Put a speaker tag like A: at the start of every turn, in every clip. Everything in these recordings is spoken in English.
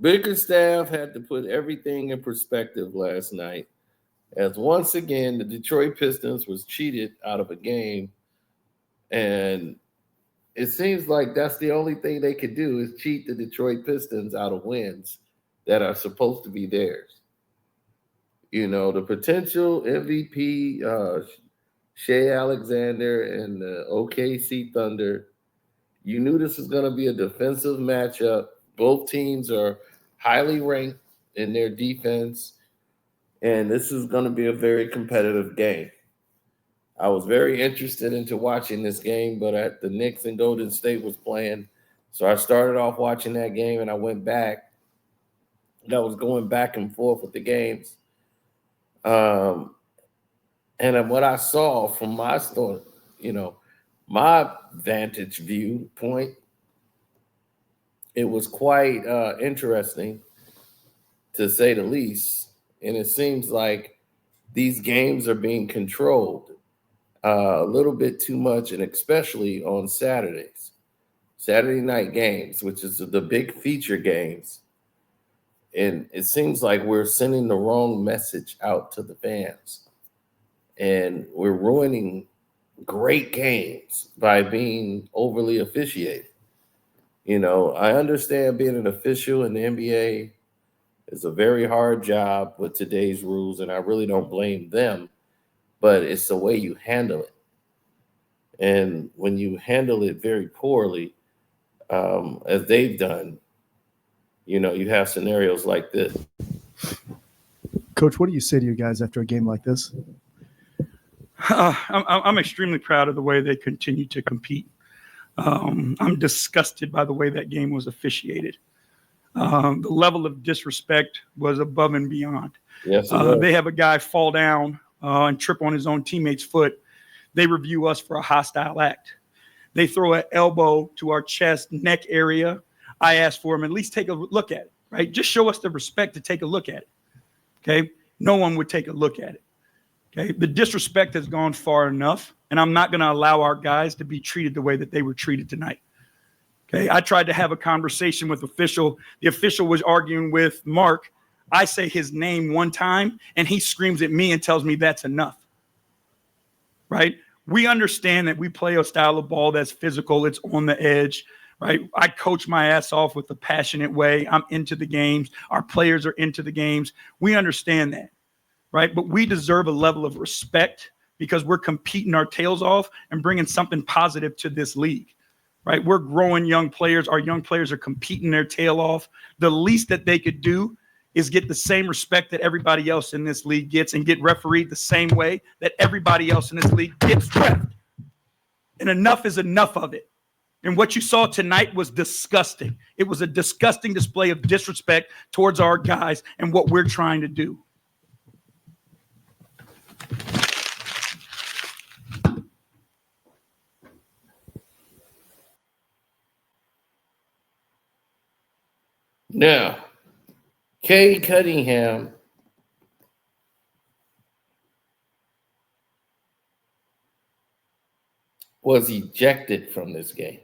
A: Bickerstaff had to put everything in perspective last night, as once again the Detroit Pistons was cheated out of a game, and it seems like that's the only thing they could do is cheat the Detroit Pistons out of wins that are supposed to be theirs. You know, the potential MVP, Shea Alexander and the OKC Thunder. You knew this was going to be a defensive matchup. Both teams are highly ranked in their defense, and this is going to be a very competitive game. I was very interested into watching this game, but at the Knicks and Golden State was playing, so I started off watching that game, and I went back. And I was going back and forth with the games, um, and what I saw from my store, my vantage viewpoint, it was quite interesting to say the least. And it seems like these games are being controlled a little bit too much, and especially on Saturdays, Saturday night games, which is the big feature games. And it seems like we're sending the wrong message out to the fans. And we're ruining great games by being overly officiated. I understand being an official in the NBA is a very hard job with today's rules, and I really don't blame them, but it's the way you handle it. And when you handle it very poorly, as they've done, you have scenarios like this.
B: Coach, what do you say to your guys after a game like this?
C: I'm extremely proud of the way they continue to compete. I'm disgusted by the way that game was officiated. The level of disrespect was above and beyond.
A: Yes,
C: they have a guy fall down and trip on his own teammate's foot. They review us for a hostile act. They throw an elbow to our chest, neck area. I asked for him, at least take a look at it, right? Just show us the respect to take a look at it, okay? No one would take a look at it, okay? The disrespect has gone far enough, and I'm not going to allow our guys to be treated the way that they were treated tonight, okay? I tried to have a conversation with official. The official was arguing with Mark. I say his name one time, and he screams at me and tells me that's enough, right? We understand that we play a style of ball that's physical. It's on the edge, right? I coach my ass off with a passionate way. I'm into the games. Our players are into the games. We understand that, right? But we deserve a level of respect because we're competing our tails off and bringing something positive to this league, right? We're growing young players. Our young players are competing their tail off. The least that they could do is get the same respect that everybody else in this league gets and get refereed the same way that everybody else in this league gets reffed. And enough is enough of it. And what you saw tonight was disgusting. It was a disgusting display of disrespect towards our guys and what we're trying to do.
A: Now, Kay Cunningham was ejected from this game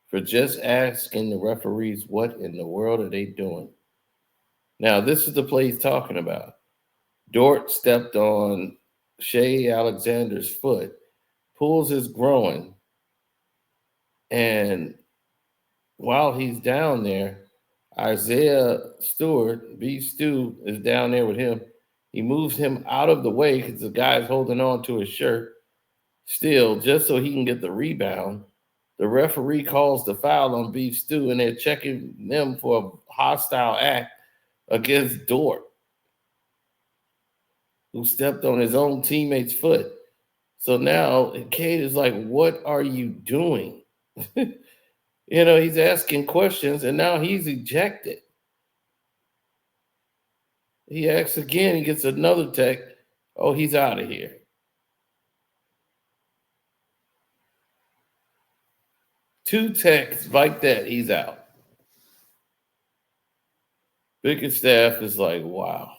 A: for just asking the referees what in the world are they doing. Now, this is the play he's talking about. Dort stepped on Shea Alexander's foot, pulls his groin, and while he's down there, Isaiah Stewart, B. Stu, is down there with him. He moves him out of the way because the guy's holding on to his shirt still, just so he can get the rebound. The referee calls the foul on Beef Stew, and they're checking them for a hostile act against Dort, who stepped on his own teammate's foot. So now Cade is like, what are you doing? He's asking questions, and now he's ejected. He asks again, he gets another tech. Oh, he's out of here. Two techs like that, he's out. Bickerstaff is like, wow.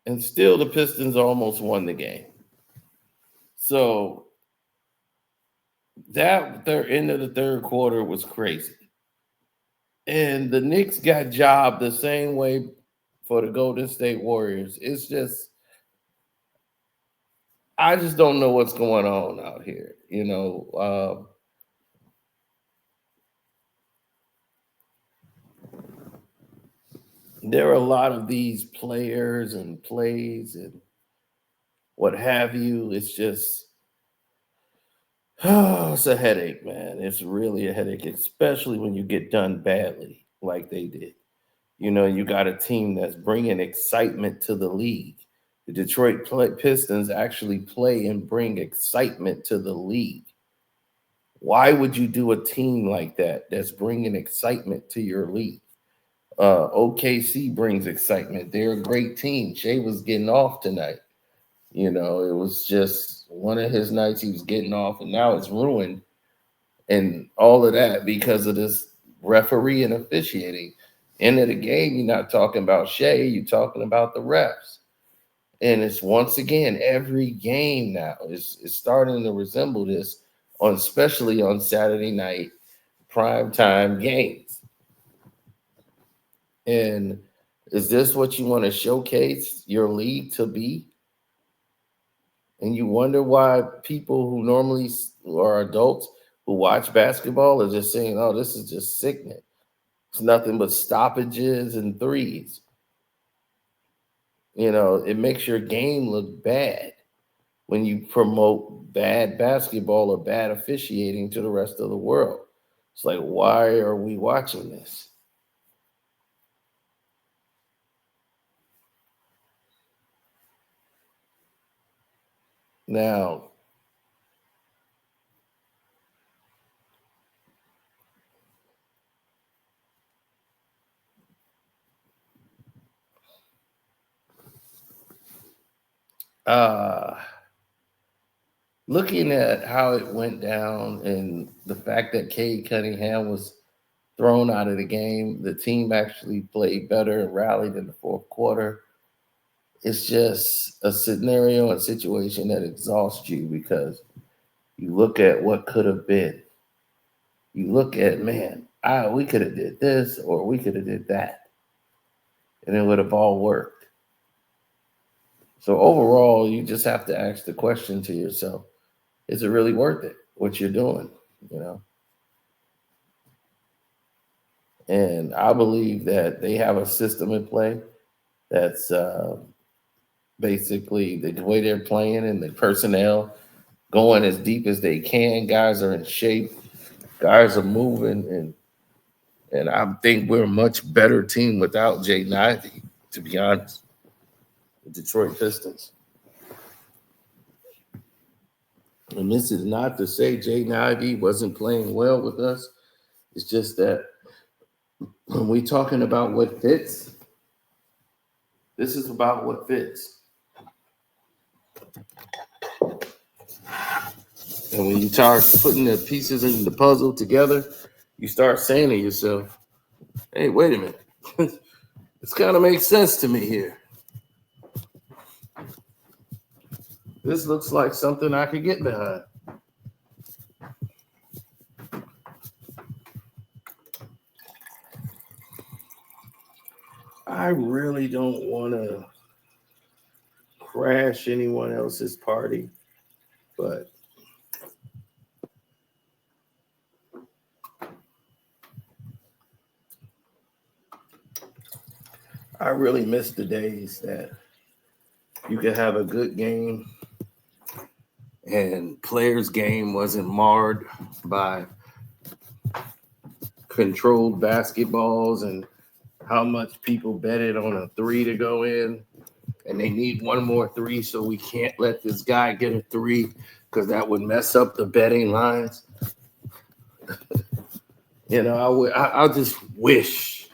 A: And still the Pistons almost won the game. So that their end of the third quarter was crazy. And the Knicks got jobbed the same way for the Golden State Warriors. It's just, I just don't know what's going on out here. There are a lot of these players and plays and what have you. It's just, it's a headache, man. It's really a headache, especially when you get done badly like they did. You got a team that's bringing excitement to the league. The Detroit Pistons actually play and bring excitement to the league. Why would you do a team like that that's bringing excitement to your league? OKC brings excitement. They're a great team. Shea was getting off tonight. It was just one of his nights he was getting off, and now it's ruined. And all of that because of this referee and officiating. End of the game, you're not talking about Shea, you're talking about the refs. And it's once again, every game now is starting to resemble this, especially on Saturday night primetime games. And is this what you want to showcase your league to be? And you wonder why people who normally are adults who watch basketball are just saying, oh, this is just sickening. It's nothing but stoppages and threes. It makes your game look bad when you promote bad basketball or bad officiating to the rest of the world. It's like, why are we watching this? Now, looking at how it went down and the fact that Cade Cunningham was thrown out of the game, the team actually played better and rallied in the fourth quarter. It's just a scenario and situation that exhausts you because you look at what could have been. You look at, man, we could have did this or we could have did that. And it would have all worked. So overall, you just have to ask the question to yourself, is it really worth it, what you're doing, And I believe that they have a system in play that's basically the way they're playing and the personnel going as deep as they can. Guys are in shape. Guys are moving. And I think we're a much better team without Jaden Ivey, to be honest. The Detroit Pistons. And this is not to say Jaden Ivey wasn't playing well with us. It's just that when we're talking about what fits, this is about what fits. And when you start putting the pieces in the puzzle together, you start saying to yourself, hey, wait a minute. This kind of makes sense to me here. This looks like something I could get behind. I really don't want to crash anyone else's party, but I really miss the days that you could have a good game and players' game wasn't marred by controlled basketballs and how much people betted on a three to go in, and they need one more three, so we can't let this guy get a three because that would mess up the betting lines. I just wish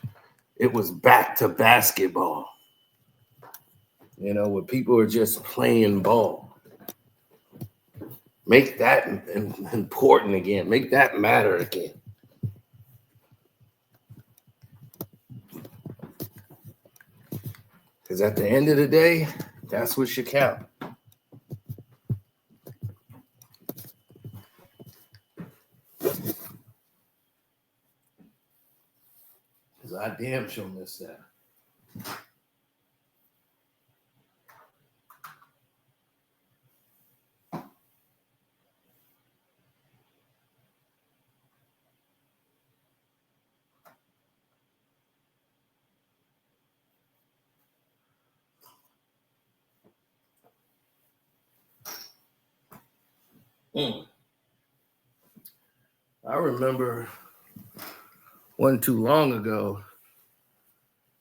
A: it was back to basketball, where people are just playing ball. Make that important again. Make that matter again. Because at the end of the day, that's what should count. because I damn sure missed that. I remember wasn't too long ago,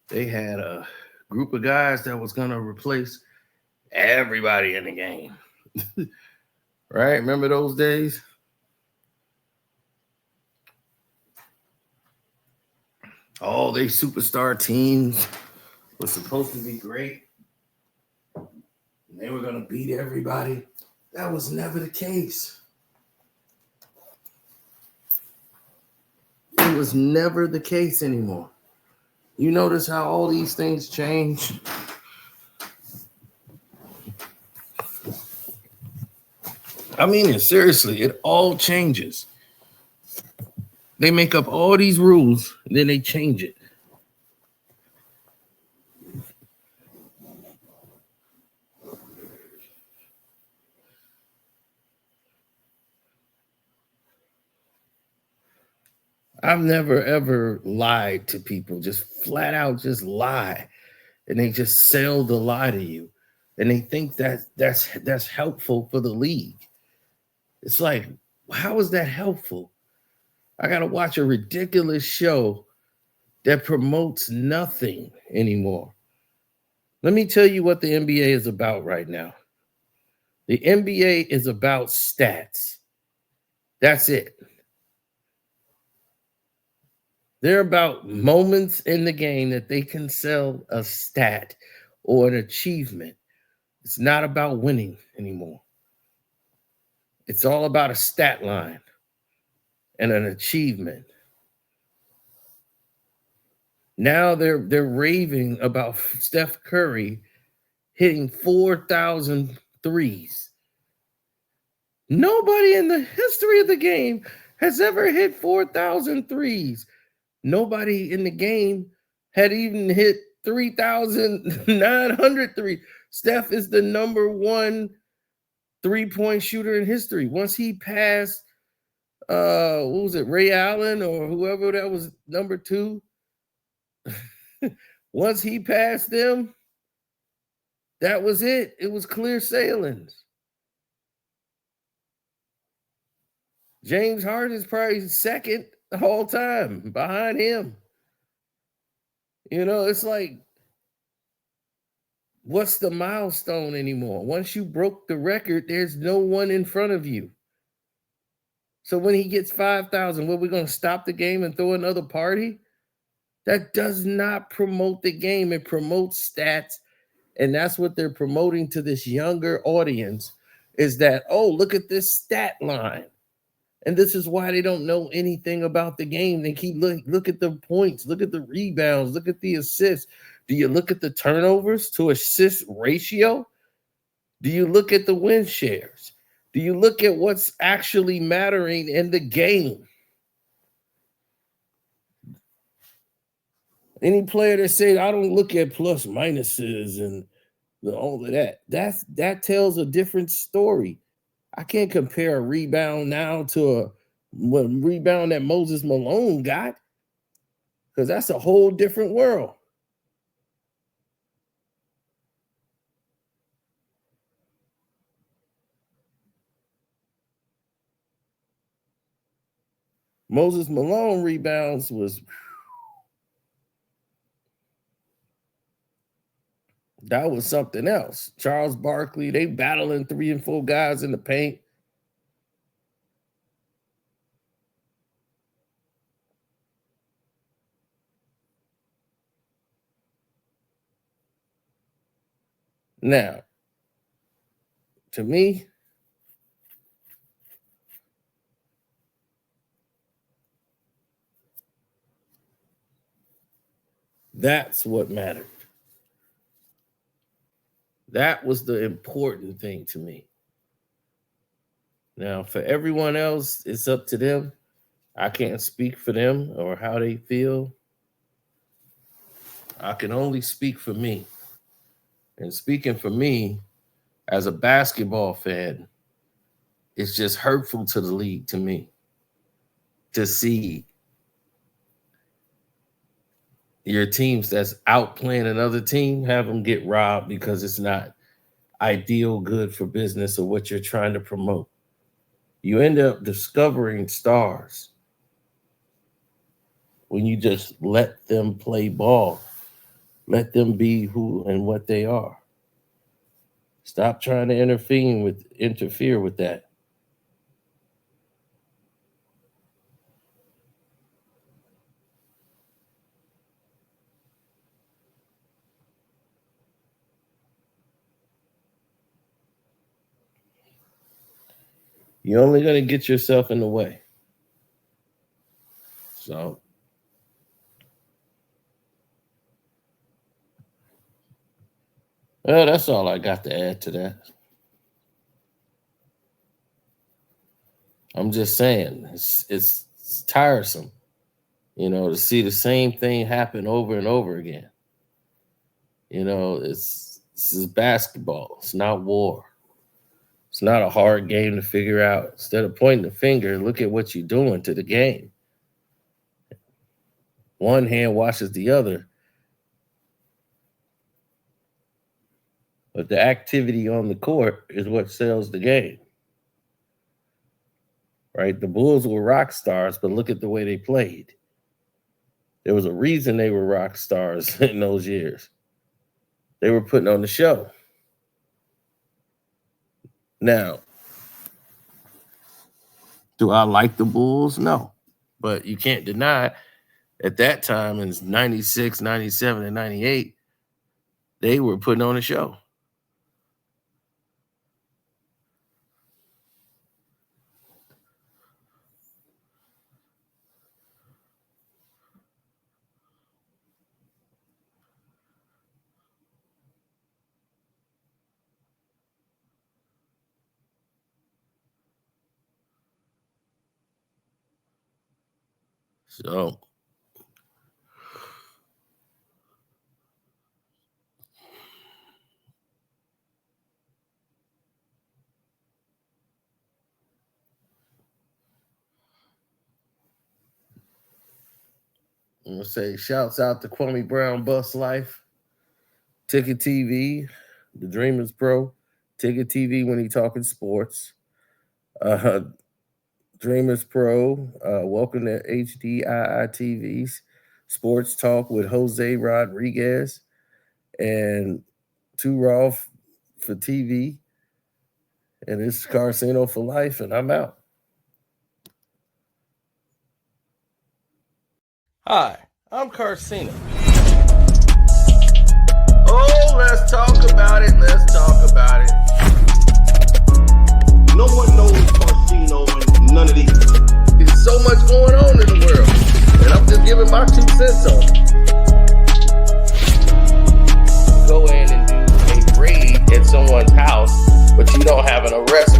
A: they had a group of guys that was going to replace everybody in the game. Right? Remember those days? All they superstar teams were supposed to be great. And they were going to beat everybody. That was never the case. It was never the case anymore. You notice how all these things change? I mean it seriously. It all changes. They make up all these rules, and then they change it. I've never ever lied to people, just flat out just lie. And they just sell the lie to you. And they think that that's helpful for the league. It's like, how is that helpful? I got to watch a ridiculous show that promotes nothing anymore. Let me tell you what the NBA is about right now. The NBA is about stats. That's it. They're about moments in the game that they can sell a stat or an achievement. It's not about winning anymore. It's all about a stat line and an achievement. Now they're raving about Steph Curry hitting 4,000 threes. Nobody in the history of the game has ever hit 4,000 threes. Nobody in the game had even hit 3,900 threes. Steph is the number one three-point shooter in history. Once he passed, what was it, Ray Allen or whoever that was number two? Once he passed them, that was it. It was clear sailings. James Harden is probably second the whole time behind him. You know, it's like, what's the milestone anymore? Once you broke the record, there's no one in front of you. So when he gets 5,000, what, we're going to stop the game and throw another party? That does not promote the game. It promotes stats. And that's what they're promoting to this younger audience is that, oh, look at this stat line. And this is why they don't know anything about the game. They keep look at the points, look at the rebounds, look at the assists. Do you look at the turnovers to assist ratio? Do you look at the win shares? Do you look at what's actually mattering in the game? Any player that says, I don't look at plus minuses and all of that, that tells a different story. I can't compare a rebound now to a rebound that Moses Malone got, because that's a whole different world. Moses Malone rebounds that was something else. Charles Barkley, they battling 3 and 4 guys in the paint. Now, to me, that's what mattered. That was the important thing to me. Now, for everyone else, it's up to them. I can't speak for them or how they feel. I can only speak for me. And speaking for me, as a basketball fan, it's just hurtful to the league to me to see your teams that's outplaying another team have them get robbed because it's not ideal good for business or what you're trying to promote. You end up discovering stars when you just let them play ball, let them be who and what they are. Stop trying to interfere with that. You're only going to get yourself in the way. So, well, that's all I got to add to that. I'm just saying, it's tiresome, to see the same thing happen over and over again. This is basketball. It's not war. It's not a hard game to figure out. Instead of pointing the finger, look at what you're doing to the game. One hand washes the other. But the activity on the court is what sells the game. Right? The Bulls were rock stars, but look at the way they played. There was a reason they were rock stars in those years. They were putting on the show. Now, do I like the Bulls? No. But you can't deny at that time in 96, 97, and 98, they were putting on a show. So, I'm going to say shouts out to Kwame Brown, Bus Life, Ticket TV, The Dreamers Pro, Ticket TV when he talking sports, Dreamers Pro, welcome to HDII TV's Sports Talk with Jose Rodriguez, and Too Raw for TV, and it's Carcino for life, and I'm out. Hi, I'm Carcino. Oh, let's talk about it.
D: No one knows Carcino and none of these.
A: There's so much going on in the world, and I'm just giving my 2 cents on it. Go in and do a raid at someone's house, but you don't have an arrest